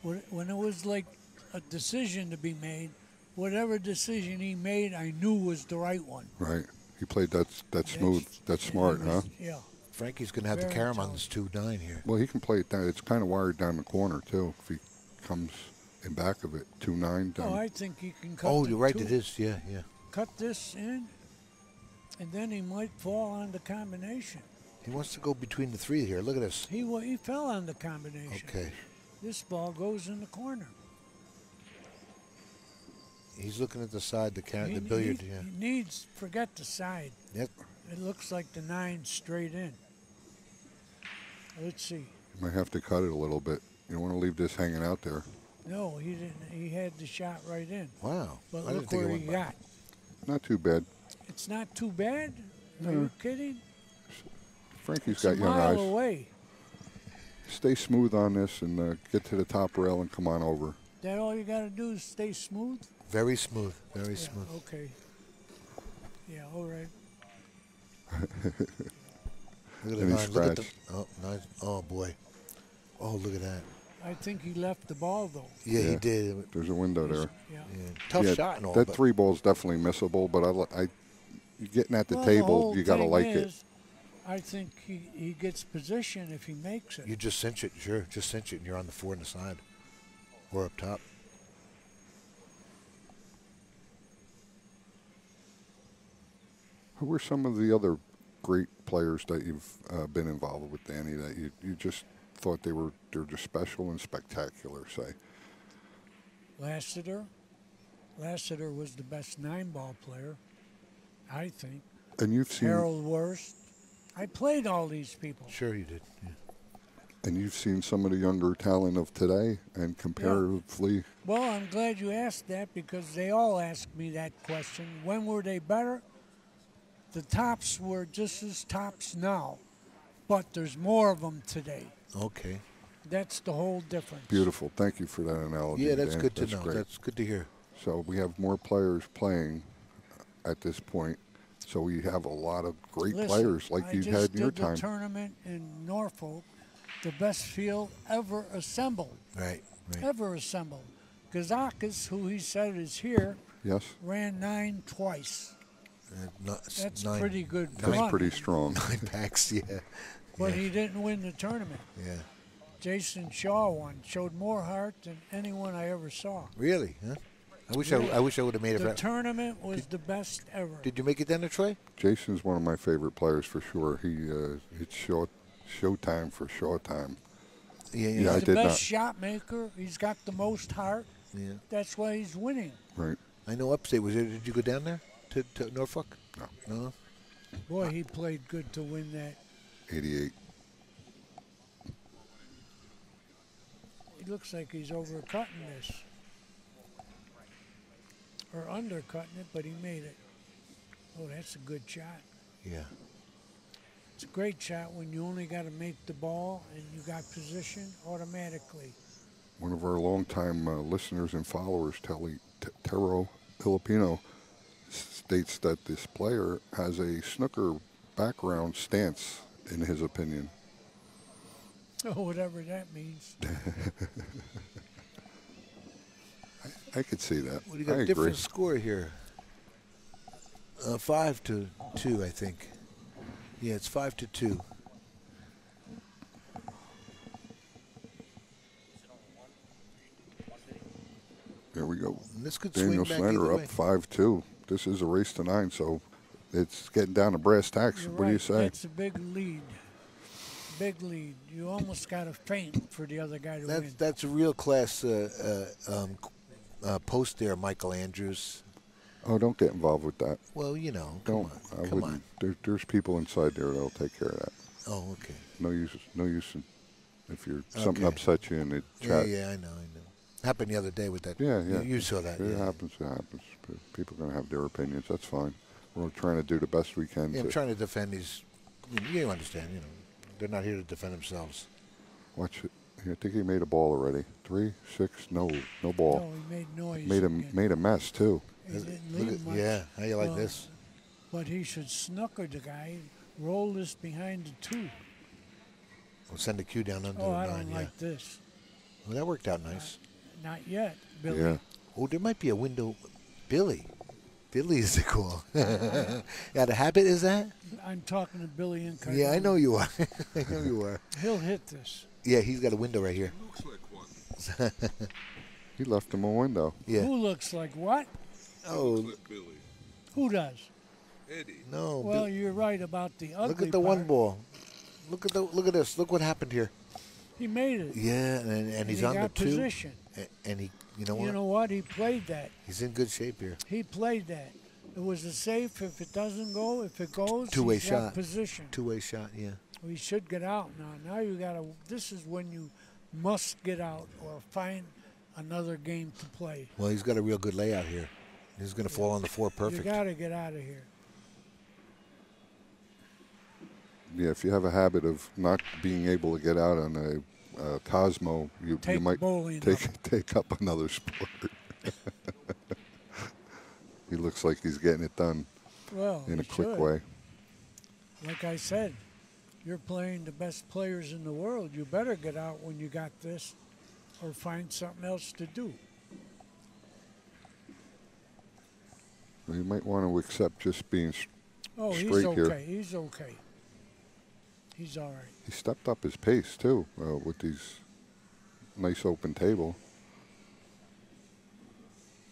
when it was like a decision to be made, whatever decision he made, I knew was the right one. Right. He played that smooth. That's smart, huh? Yeah. Frankie's going to have to Very carry him on this 2-9 here. Well, he can play it down. It's kind of wired down the corner, too, if he comes in back of it. 2-9 down. Oh, I think he can cut Oh, the you're right. 2, It is. Yeah. cut this in, and then he might fall on the combination. He wants to go between the 3 here. Look at this. He fell on the combination. Okay. This ball goes in the corner. He's looking at the side, the billiard. He needs, forget the side. Yep. It looks like the 9 straight in. Let's see. You might have to cut it a little bit. You don't want to leave this hanging out there. No, he didn't. He had the shot right in. Wow. But I didn't look think it where he went by. got. Not too bad. It's not too bad. Are you kidding? Frankie's It's got a young mile eyes. away. Stay smooth on this and get to the top rail and come on over. That all you got to do is stay smooth? Very smooth. Very smooth. Okay. Yeah, all right. Look at the Any 9. Look at the. scratch? Oh, 9. Oh, boy. Oh, look at that. I think he left the ball, though. Yeah, he did. There's a window there. Yeah. Yeah. Tough Yeah, shot and all. That but 3 ball's definitely missable, but you're getting at the Well, table, whole you got to thing like it. is, I think he gets position if he makes it. You just cinch it. Sure. Just cinch it, and you're on the 4 on the side. Or up top. Who were some of the other great players that you've been involved with, Danny, that you just thought they're just special and spectacular, say? Lassiter. Lassiter was the best 9-ball player, I think. And you've seen Harold Wurst. I played all these people. Sure you did. Yeah. And you've seen some of the younger talent of today, and comparatively. Well, I'm glad you asked that because they all ask me that question. When were they better? The tops were just as tops now, but there's more of them today. Okay. That's the whole difference. Beautiful. Thank you for that analogy. Yeah, that's Dan. good to That's know. great. That's good to hear. So we have more players playing at this point. So we have a lot of great players like you had in your time. I just did the tournament in Norfolk, the best field ever assembled. Right. Ever assembled. Kazakis, who he said is here, Yes. ran 9 twice. That's pretty good. That's pretty strong. 9 packs, yeah. But he didn't win the tournament. Yeah. Jason Shaw won. Showed more heart than anyone I ever saw. Really? Huh? I wish I would have made it. The tournament was the best ever. Did you make it down to Troy? Jason's one of my favorite players for sure. It's showtime for showtime. Yeah. He's I the did best shot maker. He's got the most heart. Yeah. That's why he's winning. Right. I know upstate. Did you go down there to Norfolk? No. Boy, he played good to win that. 88. He looks like he's overcutting this. Or undercutting it, but he made it. Oh, that's a good shot. Yeah. It's a great shot when you only got to make the ball and you got position automatically. One of our longtime listeners and followers, Tero Filipino, states that this player has a snooker background stance, in his opinion. Oh, whatever that means. I could see that. Well, you got a different score here. 5-2, I think. Yeah, it's 5-2. There we go. And this could Daniel swing back Schneider either up way. 5-2. This is a race to 9, so it's getting down to brass tacks. You're What do you say? That's a big lead. Big lead. You almost got to faint for the other guy to win. That's a real class post there, Michael Andrews. Oh, don't get involved with that. Well, you know, Don't. come on. There's people inside there that'll take care of that. Oh, okay. No use if something upsets you in the chat. Yeah, I know. Happened the other day with that. Yeah. You saw that. It Yeah. happens. People are going to have their opinions. That's fine. We're trying to do the best we can. Yeah, I'm trying to defend these. You understand, they're not here to defend themselves. Watch it. I think he made a ball already. 3, 6, no ball. No, he made noise. Made a mess too. He didn't leave much. Yeah, how you like this? But he should snooker the guy, roll this behind the 2. We'll send a cue down under Oh, the 9. I don't like this. Well, that worked out nice. Not yet, Billy. Yeah. Oh, there might be a window. Billy is the call. Yeah, the habit is that? I'm talking to Billy and Cardone. Yeah, I know you are. I know you are. He'll hit this. Yeah, he's got a window right here. He left him a window. Yeah. Who looks like what? Oh, Who does? no. Well, you're right about the ugly Look at the part. one ball. Look at this. Look what happened here. He made it. Yeah, and he's he on got the 2. position. And he, you know what? You know what? He played that. He's in good shape here. He played that. It was a safe. If it doesn't go, if it goes, Two-way he's got shot. position. Two-way shot, yeah. We should get out now. Now you gotta. This is when you must get out or find another game to play. Well, he's got a real good layout here. He's going to fall on the 4 perfect. You gotta get out of here. Yeah, if you have a habit of not being able to get out on a Cosmo, you might take up another sport. He looks like he's getting it done in a quick way. Like I said, you're playing the best players in the world. You better get out when you got this or find something else to do. Well, you might want to accept just being Oh, straight he's okay. here. He's okay. He's all right. He stepped up his pace, too, with these nice open table.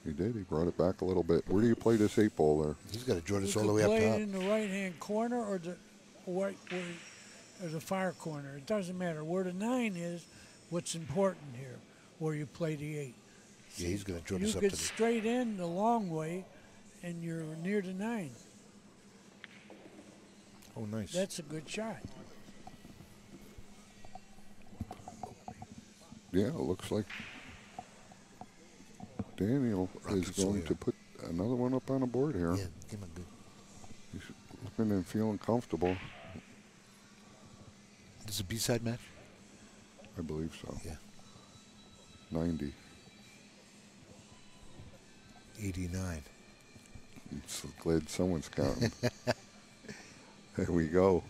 He did. He brought it back a little bit. Where do you play this 8-ball there? He's got to draw this You all the could way up play top. it in the right-hand corner or the or the far corner. It doesn't matter. Where the 9 is, what's important here, where you play the 8. Yeah, he's going to draw You this up get to the... straight in the long way, and you're near the 9. Oh, nice. That's a good shot. Yeah, it looks like Daniel is going to put another one up on the board here. Yeah, give him a good... He's looking and feeling comfortable. This is a B-side match? I believe so. Yeah. 90. 89. I'm so glad someone's counting. There we go.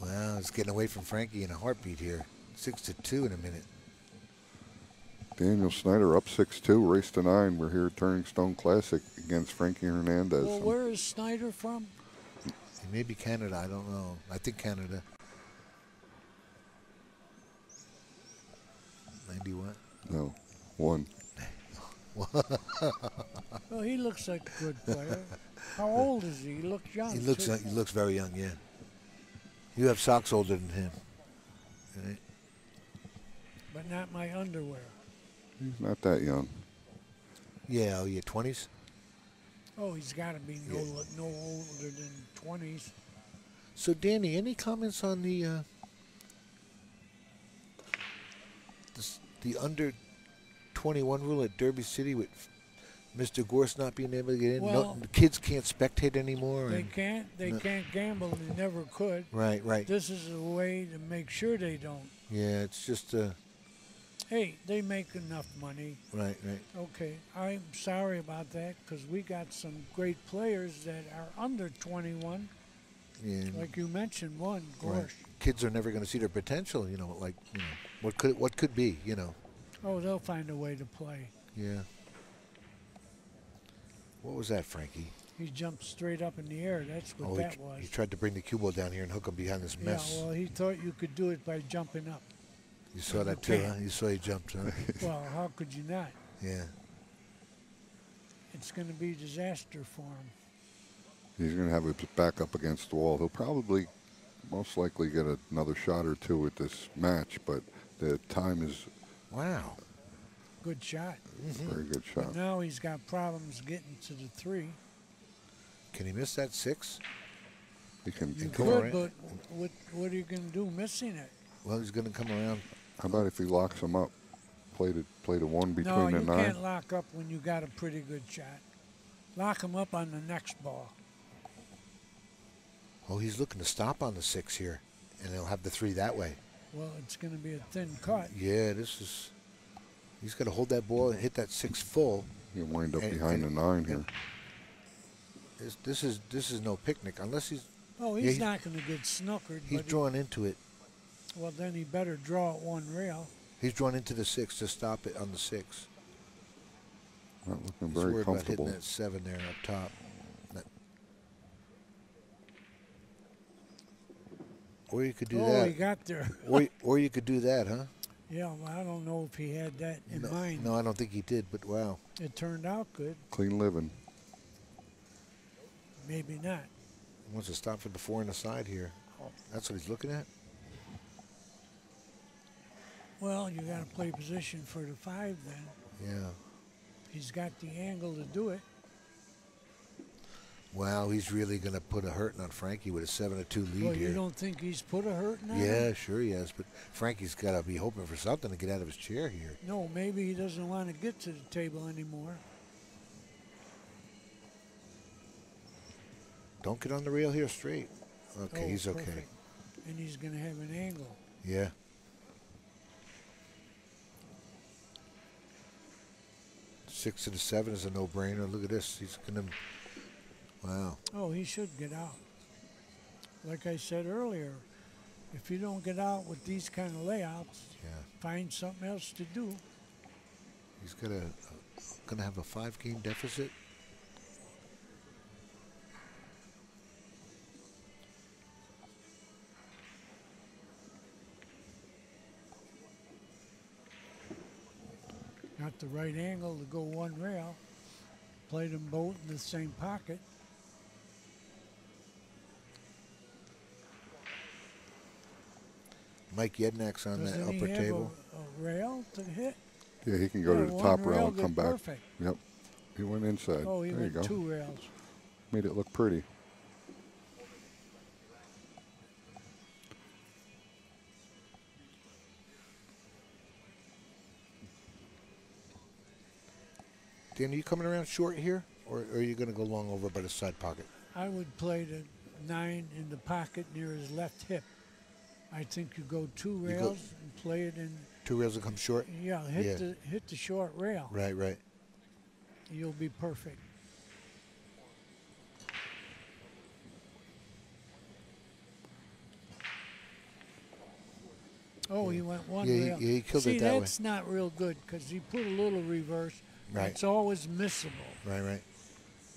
Wow, it's getting away from Frankie in a heartbeat here. 6-2 in a minute. Daniel Schneider up 6-2, race to 9. We're here at Turning Stone Classic against Frankie Hernandez. Well, where is Schneider from? It may be Canada, I don't know. I think Canada. 91? No, 1. Well, he looks like a good player. How old is he? He looks young. He looks very young, yeah. You have socks older than him. Right? But not my underwear. He's not that young. Yeah, oh yeah, 20s? Oh, he's got to be no older than 20s. So, Danny, any comments on the under 21 rule at Derby City with Mr. Gorse not being able to get in? Well, the kids can't spectate anymore. They can't. They can't gamble. They never could. Right, right. This is a way to make sure they don't. Yeah, it's just Hey, they make enough money. right, right. Okay, I'm sorry about that because we got some great players that are under 21. Yeah. Like you mentioned, one, Gorsh. Right. Kids are never going to see their potential. You know, like what could be. You know. Oh, they'll find a way to play. Yeah. What was that, Frankie? He jumped straight up in the air. That's what that was. He tried to bring the cue ball down here and hook him behind this mess. Yeah, well, he thought you could do it by jumping up. You saw that too, huh? You saw he jumped, huh? Well, how could you not? Yeah. It's going to be a disaster for him. He's going to have his back up against the wall. He'll probably, most likely, get another shot or two with this match, but the time is... Wow. Good shot. Very good shot. But now he's got problems getting to the 3. Can he miss that 6? He can You come could, around. but what are you going to do missing it? Well, he's going to come around. How about if he locks him up? Play the 1 between No, the you 9. can't lock up when you got a pretty good shot. Lock him up on the next ball. Oh, he's looking to stop on the 6 here, and he'll have the 3 that way. Well, it's going to be a thin cut. Yeah, he's got to hold that ball and hit that 6 full. He'll wind up behind the 9 here. This is no picnic unless he's... Oh, he's not going to get snookered. He's drawn into it. Well, then he better draw at 1 rail. He's drawn into the 6 to stop it on the 6. Not looking He's very worried comfortable. about hitting that 7 there up top. Or you could do that. Oh, he got there. or you could do that, huh? Yeah, well, I don't know if he had that in mind. No, I don't think he did, but wow. It turned out good. Clean living. Maybe not. He wants to stop for the 4 on the side here. That's what he's looking at? Well, you got to play position for the 5 then. Yeah. He's got the angle to do it. Wow, he's really going to put a hurting on Frankie with a 7-2 lead Well, here. you don't think he's put a hurting on Yeah, him? sure he has, but Frankie's got to be hoping for something to get out of his chair here. No, maybe he doesn't want to get to the table anymore. Don't get on the rail here straight. Okay, Oh, he's okay. perfect. And he's going to have an angle. Yeah. Six to the 7 is a no-brainer. Look at this. He's going to... Wow. Oh, he should get out. Like I said earlier, if you don't get out with these kind of layouts, find something else to do. He's going to have a 5-game deficit. Got the right angle to go one rail. Played them both in the same pocket. Mike Yednak's on that upper table. A rail to hit? Yeah, he can go to the top rail and come back. Perfect. Yep. He went inside. Oh, he there you went go. 2 rails. Made it look pretty. Dan, are you coming around short here, or are you going to go long over by the side pocket? I would play the 9 in the pocket near his left hip. I think you go 2 rails and play it in. 2 rails and come short? Yeah, hit the short rail. Right, right. You'll be perfect. Oh, he went 1 rail. Yeah, he killed it that way. See, that's not real good because he put a little reverse. Right. It's always missable. Right, right.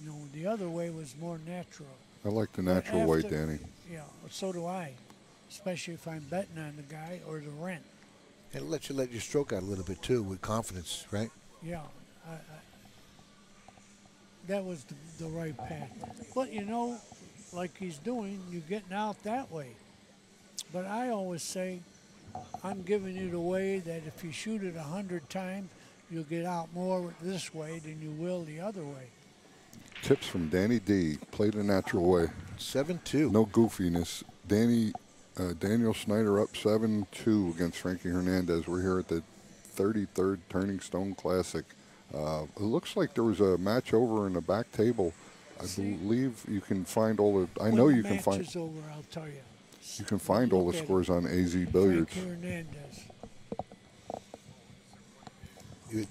You know, the other way was more natural. I like the natural way, Danny. Yeah, so do I, especially if I'm betting on the guy or the rent. And it lets you let your stroke out a little bit, too, with confidence, right? Yeah. That was the right path. But, you know, like he's doing, you're getting out that way. But I always say, I'm giving you the way that if you shoot it 100 times, you'll get out more this way than you will the other way. Tips from Danny D. Play the natural way. 7-2. No goofiness. Daniel Schneider up 7-2 against Frankie Hernandez. We're here at the 33rd Turning Stone Classic. It looks like there was a match over in the back table. I believe you can find all the. I know you can find. Match is over, I'll tell you. You can find all the scores on AZ Billiards. Frankie Hernandez.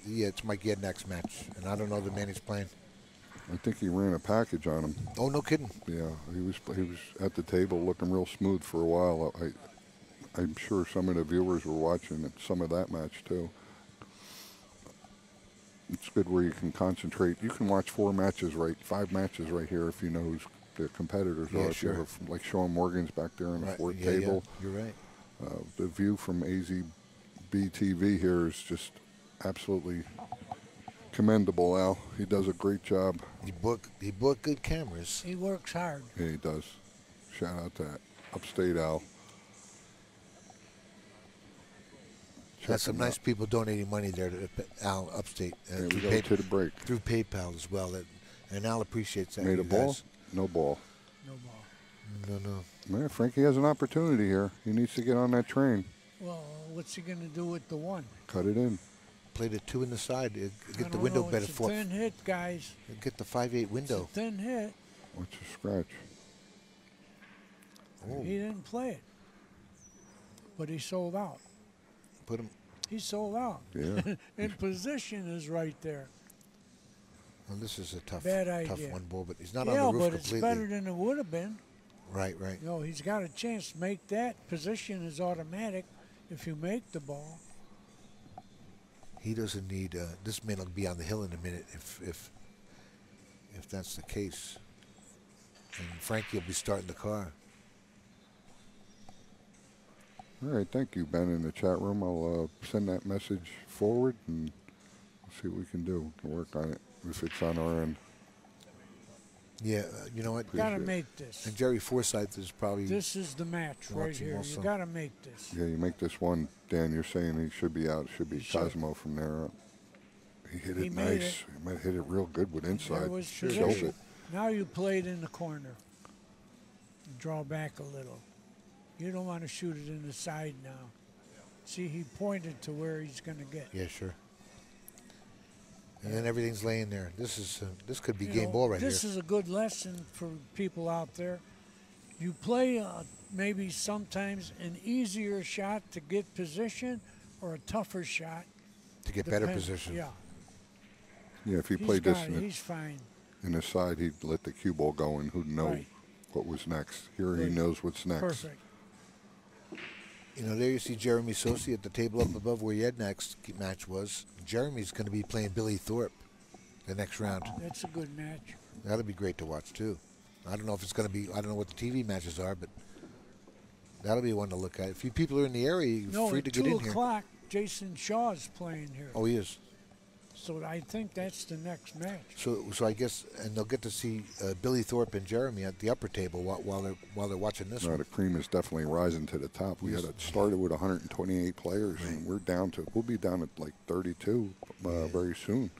Yeah, it's Mike Yednak's match, and I don't know the man he's playing. I think he ran a package on him. Oh, no kidding. Yeah, he was at the table looking real smooth for a while. I'm sure some of the viewers were watching some of that match too. It's good where you can concentrate. You can watch 5 matches right here if you know who's the competitors are. Sure. Like Sean Morgan's back there on the fourth table. Yeah, you're right. The view from AZB TV here is just absolutely commendable, Al. He does a great job. He bought good cameras. He works hard. Yeah, he does. Shout out to Upstate Al. Got some nice people donating money there to Al Upstate. Yeah, we go to the break. Through PayPal as well. And Al appreciates that. Made a ball? No ball. No ball. No. Man, Frankie has an opportunity here. He needs to get on that train. Well, what's he going to do with the 1? Cut it in. Play the 2 in the side. Get the I window don't know, better it's for. a thin hit, guys. Get the 5/8 window. It's a thin hit. What's a scratch? Oh. He didn't play it, but he sold out. Put him. He sold out. Yeah. And position is right there. Well, this is a tough idea. 1 ball, but he's not on Yeah, the roof but completely. it's better than it would have been. Right. You know, he's got a chance to make that. Position is automatic if you make the ball. He doesn't need. This man will be on the hill in a minute if that's the case. And Frankie will be starting the car. All right, thank you, Ben, in the chat room. I'll send that message forward and see what we can do to work on it if it's on our end. Yeah, you know what? Got to make this. And Jerry Forsyth is probably. This is the match right here. Also. You got to make this. Yeah, you make this one, Dan. You're saying he should be out. It should be Cosmo from there up. He hit it nice. He might hit it real good with inside. There was Killed position. it. Now you play it in the corner. Draw back a little. You don't want to shoot it in the side now. See, he pointed to where he's going to get. Yeah, sure. And then everything's laying there. This could be game ball right here. This is a good lesson for people out there. You play maybe sometimes an easier shot to get position or a tougher shot to get better position. Yeah. Yeah, if he played this he's fine. In the side, he'd let the cue ball go and who'd know what was next. Here he knows what's next. Perfect. You know, there you see Jeremy Sosi at the table up above where Yednak's match was. Jeremy's going to be playing Billy Thorpe the next round. That's a good match. That'll be great to watch, too. I don't know if it's going to be, I don't know what the TV matches are, but that'll be one to look at. If you people are in the area, you're free to get in here. No, at 2 o'clock, Jason Shaw's playing here. Oh, he is? So I think that's the next match. So I guess, and they'll get to see Billy Thorpe and Jeremy at the upper table while they're watching this No, one. the cream is definitely rising to the top. We had it started with 128 players, and we'll be down at like 32 very soon.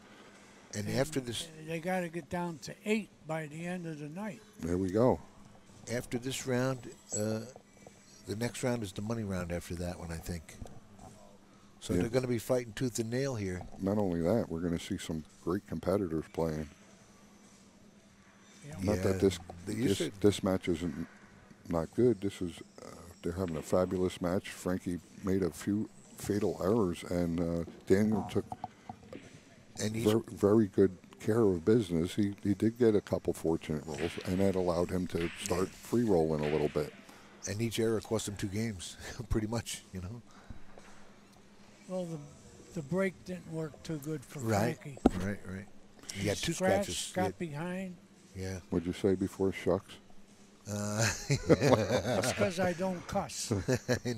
And after this, they got to get down to 8 by the end of the night. There we go. after this round, the next round is the money round after that one, I think. So they're going to be fighting tooth and nail here. Not only that, we're going to see some great competitors playing. Yeah. Not that this match isn't not good. This is they're having a fabulous match. Frankie made a few fatal errors, and Daniel took very good care of business. He did get a couple fortunate rolls, and that allowed him to start free rolling a little bit. And each error cost him 2 games, pretty much, you know. Well, the break didn't work too good for Frankie. Right. He got 2 scratches. Got behind. Yeah. What'd you say before, shucks? That's because I don't cuss.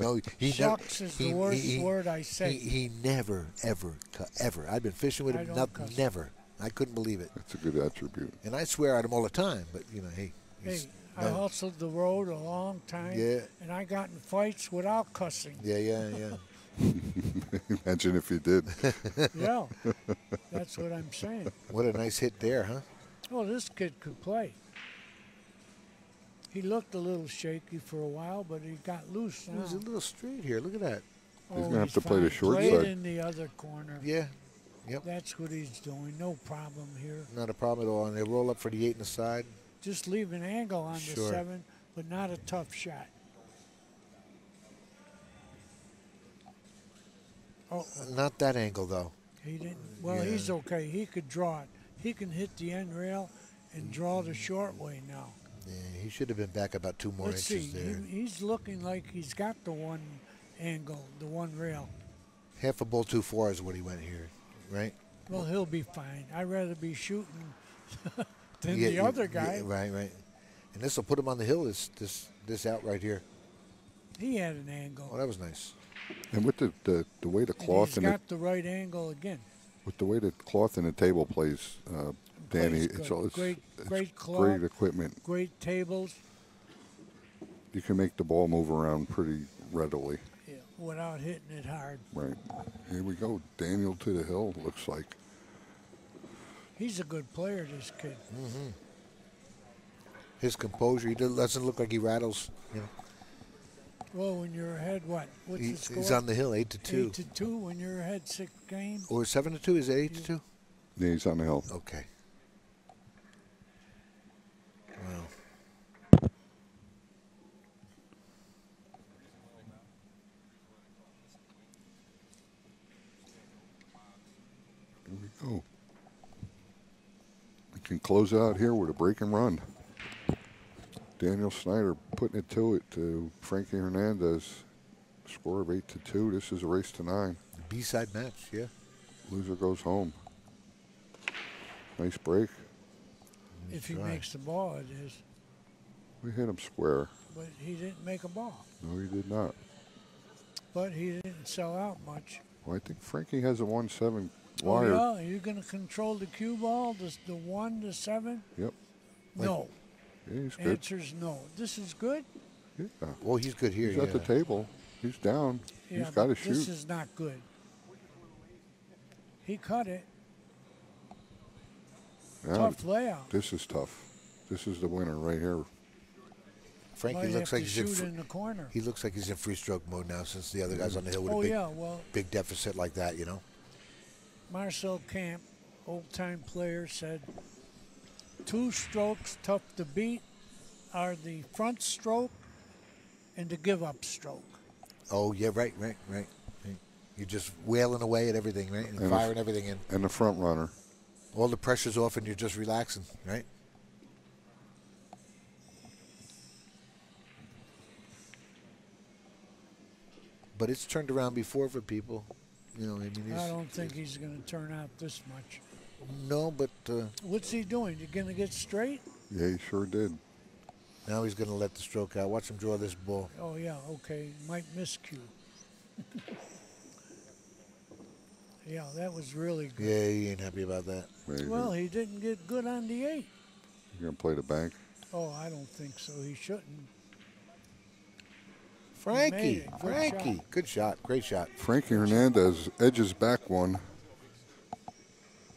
No, shucks is the worst word I say. He never, ever. I've been fishing with him, never. I couldn't believe it. That's a good attribute. And I swear at him all the time, but, you know, hey. I hustled the road a long time, and I got in fights without cussing. Yeah. Imagine if you did. Yeah, that's what I'm saying. What a nice hit there, huh? Oh, this kid could play. He looked a little shaky for a while, but he got loose now. He's a little straight here. Look at that. He's going to have to play the short side. side. In the other corner. Yeah. Yep. That's what he's doing. No problem here. Not a problem at all. And they roll up for the 8 and the side. Just leave an angle on the 7, but not a tough shot. Oh, not that angle, though. He didn't. Well, he's okay. He could draw it. He can hit the end rail and draw the short way now. Yeah, he should have been back about 2 more inches there. He's looking like he's got the one angle, the one rail. Half a bull 2-4 is what he went here, right? Well, he'll be fine. I'd rather be shooting than the other guy. Yeah, right. And this will put him on the hill, this out right here. He had an angle. Oh, that was nice. And with the way the cloth and he's got the right angle again. With the way the cloth and the table plays, Danny, it's great cloth, great equipment. Great tables. You can make the ball move around pretty readily. Yeah, without hitting it hard. Right. Here we go. Daniel to the hill, looks like. He's a good player, this kid. Mm-hmm. His composure, he doesn't look like he rattles, you know. Well, when you're ahead, what's the score? He's on the hill, 8-2. 8-2 when you're ahead 6 games. Or 7-2, is it 8-2? Yeah, he's on the hill. Okay. Wow. Here we go. We can close out here with a break and run. Daniel Schneider putting it to Frankie Hernandez. Score of 8-2. This is a race to 9. B-side match, yeah. Loser goes home. Nice break. If he makes the ball, it is. We hit him square. But he didn't make a ball. No, he did not. But he didn't sell out much. Well, I think Frankie has a 1-7 wire. Oh, yeah? You're going to control the cue ball, the 1 to 7? Yep. No. Yeah, he's good. Answer's no. This is good? Yeah. Well, he's good here. He's at the table. He's down. Yeah, he's got to shoot. This is not good. He cut it. Yeah, tough layout. This is tough. This is the winner right here. Frankie looks like he's in the corner. He looks like he's in free stroke mode now since the other guy's on the hill with a big deficit like that, you know. Marcel Camp, old-time player, said 2 strokes tough to beat are the front stroke and the give-up stroke. Oh, yeah, right. You're just wailing away at everything, right? And firing everything in. And the front runner. All the pressure's off and you're just relaxing, right? But it's turned around before for people. You know, I mean, I don't think he's going to turn out this much. No, but... what's he doing? You going to get straight? Yeah, he sure did. Now he's going to let the stroke out. Watch him draw this ball. Oh, yeah, okay. Might miscue. Yeah, that was really good. Yeah, he ain't happy about that. Well, he didn't get good on the 8. You're going to play the bank? Oh, I don't think so. He shouldn't. Frankie, good shot, great shot. Frankie Hernandez edges back one.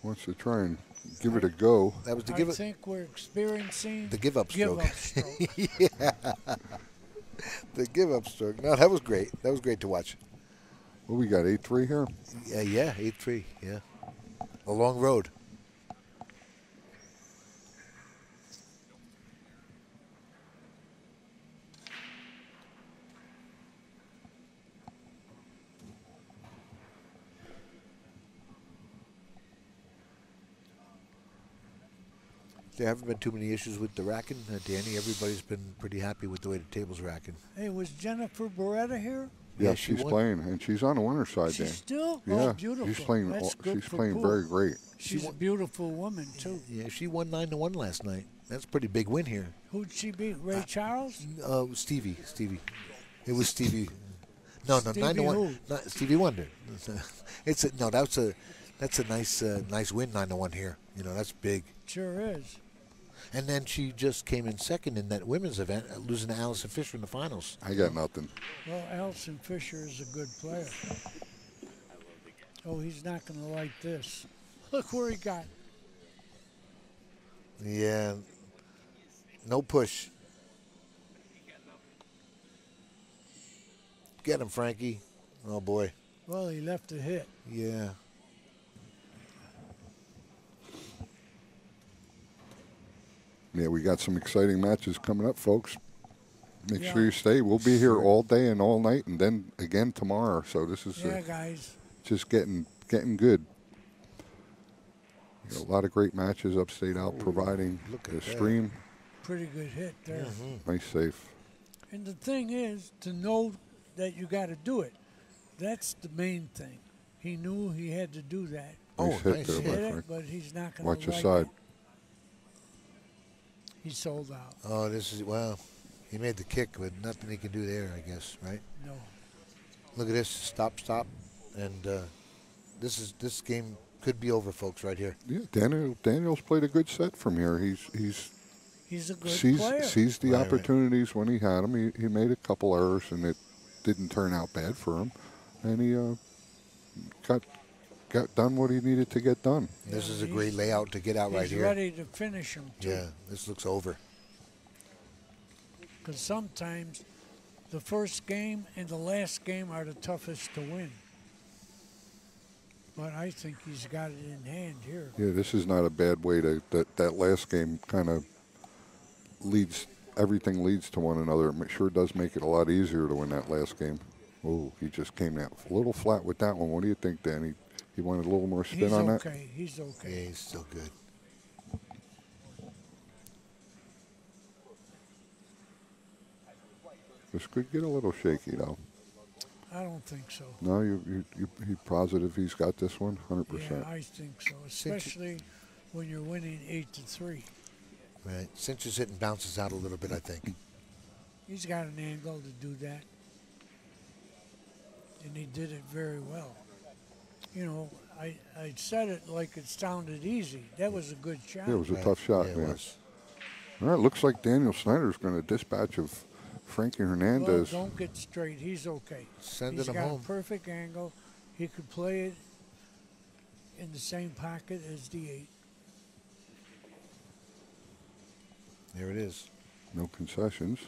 Wants to try and give it a go. That was the I think we're experiencing the give-up stroke. Yeah. The give-up stroke. No, that was great. That was great to watch. Well, we got 8-3 here. Yeah, 8-3. Yeah, a long road. There haven't been too many issues with the racking, Danny. Everybody's been pretty happy with the way the table's racking. Hey, was Jennifer Beretta here? Yeah, she's playing, and she's on the winner's side. She's still? Yeah, oh, beautiful. She's playing. She's playing very great. She's a beautiful woman too. Yeah, she won 9-1 last night. That's a pretty big win here. Who'd she beat? Ray Charles? Stevie. It was Stevie. No, 9-1. Not Stevie Wonder. That's a nice win, 9-1 here. You know, that's big. Sure is. And then she just came in second in that women's event, losing to Allison Fisher in the finals. I got nothing. Well, Allison Fisher is a good player. Oh, he's not going to like this. Look where he got. Yeah. No push. Get him, Frankie. Oh, boy. Well, he left a hit. Yeah. Yeah, we got some exciting matches coming up, folks. Make sure you stay. We'll be here all day and all night, and then again tomorrow. So this is guys, just getting good. A lot of great matches. Upstate out providing the stream. Pretty good hit there. Nice safe. And the thing is to know that you got to do it. That's the main thing. He knew he had to do that. Nice hit He there, hit it, but he's not going to watch your like side. it. He sold out. Oh, well, he made the kick, but nothing he can do there, I guess, right? No. Look at this, stop, and this game could be over, folks, right here. Yeah, Daniel's played a good set from here. He's a good player. Sees the opportunities when he had them. He made a couple errors, and it didn't turn out bad for him, and he got done what he needed to get done. Yeah, this is a great layout to get out right here. He's ready to finish him, too. Yeah, this looks over. Because sometimes the first game and the last game are the toughest to win. But I think he's got it in hand here. Yeah, this is not a bad way to that last game kind of everything leads to one another. It sure does make it a lot easier to win that last game. Oh, he just came out a little flat with that one. What do you think, Danny? He wanted a little more spin on that? He's okay. Yeah, he's still good. This could get a little shaky, though. I don't think so. No, you positive he's got this one? 100%. Yeah, I think so, especially when you're winning 8-3. Right. Cinches it and bounces out a little bit, I think. He's got an angle to do that. And he did it very well. You know, I said it like it sounded easy. That was a good shot. Yeah, it was a tough shot, yeah. man. All right, looks like Daniel Schneider's going to dispatch of Frankie Hernandez. Well, don't get straight. He's okay. Sending him home. He's got a perfect angle. He could play it in the same pocket as the 8. There it is. No concessions.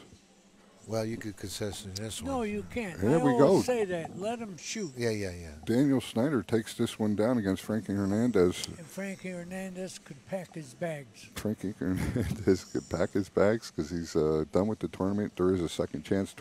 Well, you could concess in this one. No, you can't. There I we always go. say that. Let him shoot. Yeah. Daniel Schneider takes this one down against Frankie Hernandez. And Frankie Hernandez could pack his bags. Frankie Hernandez could pack his bags because he's done with the tournament. There is a second chance